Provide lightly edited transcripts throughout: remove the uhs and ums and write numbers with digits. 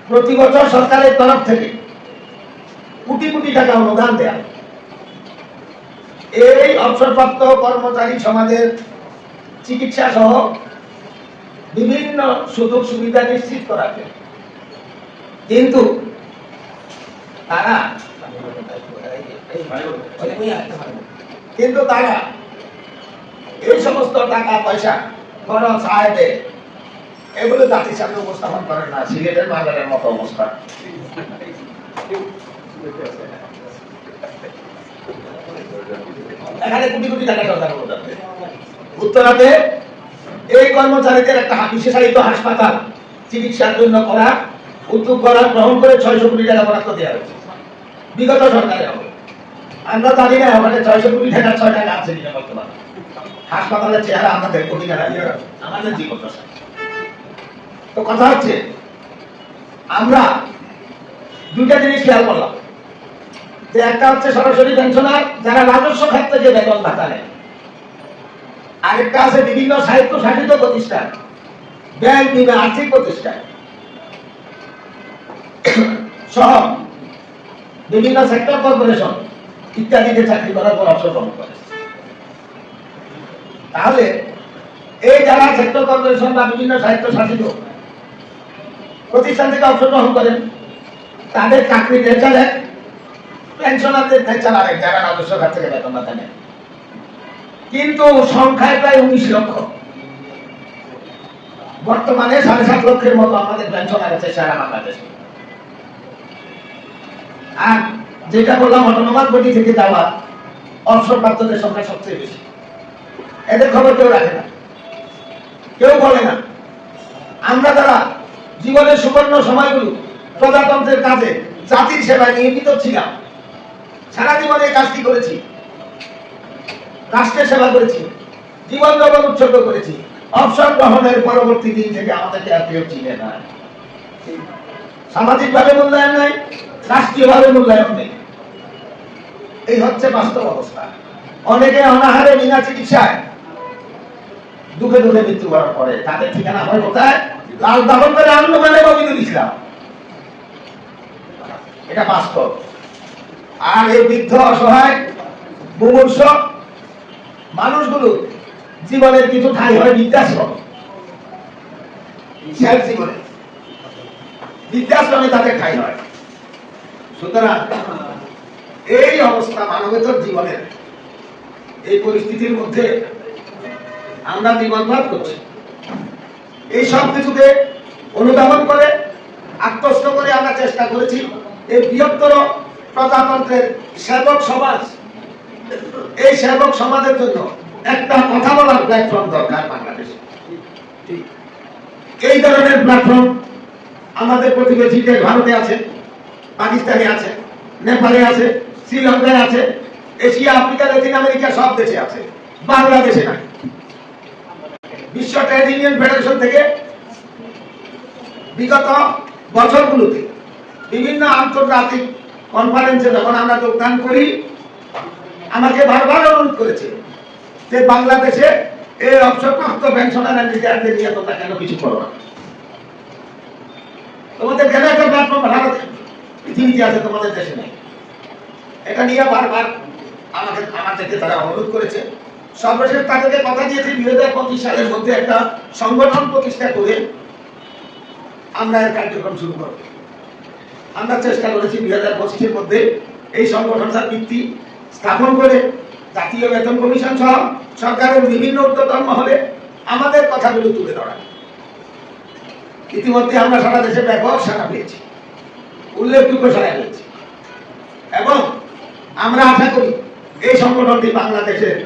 প্রতি বছর সরকারের তরফ থেকে কোটি কোটি টাকা অনুদান দেয়া এই অবসরপ্রাপ্ত কর্মচারী সমাজের চিকিৎসা সহ বিভিন্ন সুযোগ সুবিধা নিশ্চিত করাতে, কিন্তু তারা এই সমস্ত টাকা পয়সা খরচ আয় দেয়, এগুলো জাতির সামনে উপস্থাপন করেন না। সিগারেটের বাজারের মতো অবস্থা। এখানে কোটি কোটি টাকা সরকার উত্তরাতে এই কর্মচারীদের একটা বিশেষায়িত হাসপাতাল চিকিৎসার জন্য করা উদ্যোগ গ্রহণ করে 600 কোটি টাকা বরাদ্দ দেওয়া হয়েছে বিগত সরকারের আমলে। আমরা জানি না আমাদের 600 কোটি টাকা 6 টাকা আছে কিনা বর্তমানে। হাসপাতালের চেহারা আমাদের কোটি টাকা দিয়ে আমাদের জীবন দশা। তো কথা হচ্ছে আমরা দুইটা জিনিস খেয়াল করলাম, যে একটা হচ্ছে সরাসরি পেনশনার যারা রাজস্ব খাত থেকে বেতন ভাতা নেয়, আরেকটা আছে বিভিন্ন সাহিত্য শাসিত প্রতিষ্ঠান, ব্যাংক, বিমা, আর্থিক প্রতিষ্ঠান সহ বিভিন্ন সেক্টর কর্পোরেশন ইত্যাদিতে চাকরি করার পর অবসর গ্রহণ করে। তাহলে এই যারা সেক্টর কর্পোরেশন বা বিভিন্ন সাহিত্য শাসিত প্রতিষ্ঠান থেকে অবসর গ্রহণ করেন, তাদের চাকরি নেচার এক, পেনশনারদের নেচার আরেক, যারা রাজস্ব খাত থেকে বেতন ভাতা নেয়। কিন্তু সংখ্যায় প্রায় 19 লক্ষ। বর্তমানে 7.5 লক্ষের মতো আমাদের পেনশনার আছে সারা বাংলাদেশে। আর যেটা বললাম অটোনোমাস বডি থেকে যাওয়া অবসরপ্রাপ্তদের সংখ্যা সবচেয়ে বেশি। এদের খবর কেউ রাখে না, কেউ বলে না। আমরা যারা জীবনের সুবর্ণ সময়গুলো প্রজাতন্ত্রের কাজে জাতির সেবায় নিয়োজিত ছিলাম, সারা জীবনে এই কাজটি করেছি, রাষ্ট্রের সেবা করেছি, জীবন যৌবন উৎসর্গ করেছি, অবসর গ্রহণের পরবর্তী দিন থেকে আমাদেরকে আর কেউ চিনে না। সামাজিকভাবে মূল্যায়ন নাই, রাষ্ট্রীয়ভাবে মূল্যায়ন নেই। এই হচ্ছে বাস্তব অবস্থা। অনেকে অনাহারে বিনা চিকিৎসায় দুঃখে দুঃখে মৃত্যুবরণ করে। তাদের ঠিকানা হয় কোথায়? লাল দাফন করে আনলো মানে মমিনুল ইসলাম। এটা বাস্তব। আর এই বৃদ্ধ অসহায় মুমূর্ষ মানুষগুলো জীবনের কিছু ঠাঁই হয় বৃদ্ধাশ্রম, জীবনে বৃদ্ধাশ্রমে তাদের ঠাঁই হয়। সুতরাং এই অবস্থা মানবেতর জীবনের এই পরিস্থিতির মধ্যে আমরা জীবনপাত করছি। এই সব কিছুকে অনুধাবন করে আত্মস্থ করে আমরা চেষ্টা করেছি এই বৃহত্তর প্রজাতন্ত্রের সেবক সমাজ, এই সেবক সমাজের জন্য একটা কথা বলার প্ল্যাটফর্ম দরকার বাংলাদেশে। এই ধরনের প্ল্যাটফর্ম আমাদের প্রতিবেশী দেশ ভারতে আছে, পাকিস্তানে আছে, নেপালে আছে, শ্রীলঙ্কায় আছে, এশিয়া, আফ্রিকা, লাতিন আমেরিকা সব দেশে আছে, বাংলাদেশে নাই। বিশ্ব ট্রেড ইউনিয়ন ফেডারেশন থেকে বিগত বছরগুলোতে বিভিন্ন আন্তর্জাতিক কনফারেন্সে যখন আমরা যোগদান করি, আমাকে বারবার অনুরোধ করেছে যে বাংলাদেশে এই অবসরপ্রাপ্ত পেনশনার রিটায়ারদের নিয়ে তোমরা কেন কিছু করো না? তোমাদের কেন একটা প্ল্যাটফর্ম ভারতে পৃথিবীতে আছে, তোমাদের দেশে নেই? এটা নিয়ে বারবার আমাদেরকে তারা অনুরোধ করেছে। সর্বশেষ তাদেরকে কথা দিয়েছি 2025 সালের মধ্যে একটা সংগঠন প্রতিষ্ঠা করে আমরা এর কার্যক্রম শুরু করব। আমরা চেষ্টা করেছি 2025-এর মধ্যে এই সংগঠনটার ভিত্তি স্থাপন করে জাতীয় বেতন কমিশন সহ সরকারের বিভিন্ন ঊর্ধ্বতন মহলে আমাদের কথাগুলো তুলে ধরা। ইতিমধ্যে আমরা সারা দেশে ব্যাপক সাড়া পেয়েছি, উল্লেখযোগ্য সাড়া পেয়েছি, এবং আমরা আশা করি এই সংগঠনটি বাংলাদেশের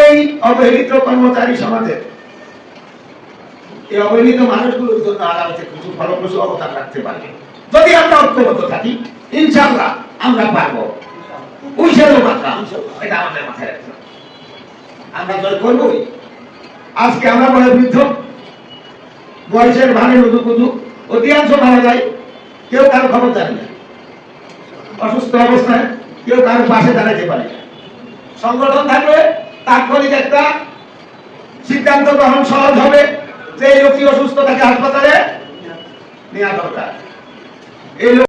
এই অবহেলিত কর্মচারী সমাজের, এই অবহেলিত মানুষগুলোর জন্য আগামীতে কিছু ফলপ্রসূ অবদান রাখতে পারবে। যদি আমরা ঐক্যবদ্ধ থাকি, ইনশাআল্লাহ আমরা পারবো। এটা আমাদের মাথায় রাখতে হবে। আমরা জয় করবই। আজকে আমরা বলে বৃদ্ধ, বয়সের ভারে নুদুকুদু, অধিকাংশ মারা যায়, কেউ কারো খবর জানে না। অসুস্থ অবস্থায় কেউ কারো পাশে দাঁড়াতে পারে না। সংগঠন থাকলে তাৎক্ষণিক একটা সিদ্ধান্ত গ্রহণ সহজ হবে যে এই লোকটি অসুস্থ, তাকে হাসপাতালে নেওয়া দরকার। এই